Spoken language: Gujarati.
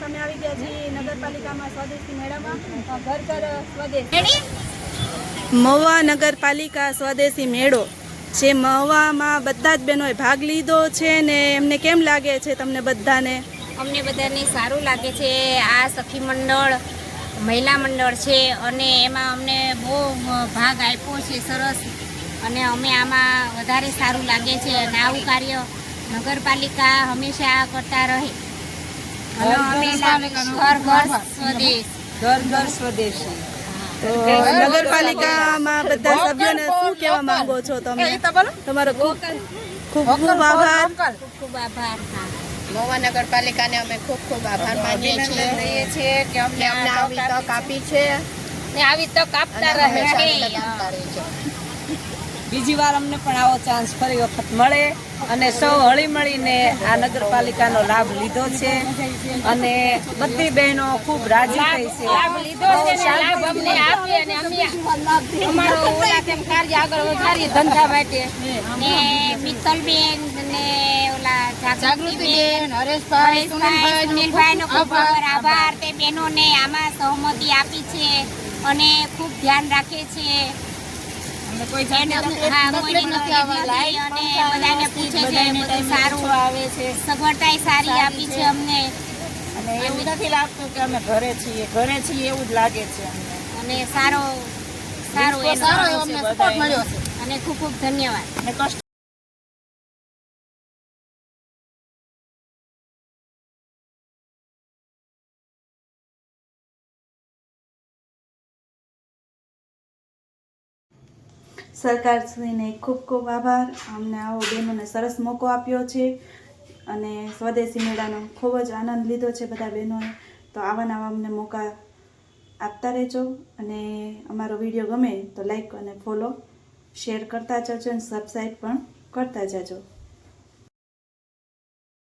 અમે આવી ગયા છીએ નગરપાલિકામાં સ્વદેશી મેળામાં ઘર ઘર સ્વદેશ મહુવા નગરપાલિકા સ્વદેશી મેળો જે મહુવામાં બધા જ બહેનોએ ભાગ લીધો છે ને એમને કેમ લાગે છે તમને બધાને? અમને બધાને સારું લાગે છે. આ સખી મંડળ મહિલા મંડળ છે અને એમાં અમને બહુ ભાગ આપ્યો છે સરસ, અને અમે આમાં વધારે સારું લાગે છે અને આવું કાર્ય નગરપાલિકા હંમેશા કરતા રહે. ઘર ઘર સ્વદેશી. તો નગરપાલિકામાં બધા સભ્યોને શું કહેવા માંગો છો તમે? તમારો ખૂબ ખૂબ આભાર. ખૂબ આભાર. મહુવા નગરપાલિકાને અમે ખૂબ ખૂબ આભાર માનીએ છીએ કે અમને આવી તક આપી છે ને આવી તક આપતા રહે. બીજી વાર અમને પણ આવો ચાન્સ ફરી વખત મળે અને સૌ હળી મળીને આ નગરપાલિકાનો લાભ લીધો છે અને બધી બહેનો ખૂબ રાજી થઈ છે. લાભ લીધો છે ને લાભ અમને આપી અને અમે અમારો ઓલા તેમ કાર્ય આગળ વધારીએ ધંધા માટે. ને મિત્તલબેન ને ઓલા જાગૃતિબેન, હરેશભાઈ, સુનિલભાઈનો ખૂબ આભાર. તે બહેનોને આમાં સહમતિ આપી છે અને ખૂબ ધ્યાન રાખે છે. બધાને પૂછે છે, બધું સારું આવે છે, સગવડતા સારી આપી છે અમને. અને એવું નથી લાગતું કે અમે ઘરે છીએ એવું જ લાગે છે અમને. અને સારો અમને સપોર્ટ મળ્યો છે અને ખૂબ ખૂબ ધન્યવાદ. સરકારશ્રીને ખૂબ ખૂબ આભાર. અમને આવો બહેનોને સરસ મોકો આપ્યો છે અને સ્વદેશી મેળાનો ખૂબ જ આનંદ લીધો છે બધા બહેનોએ. તો આવા નવા અમને મોકા આપતા રહેજો અને અમારો વિડીયો ગમે તો લાઈક અને ફોલો શેર કરતા જજો અને સબસ્ક્રાઈબ પણ કરતા જજો.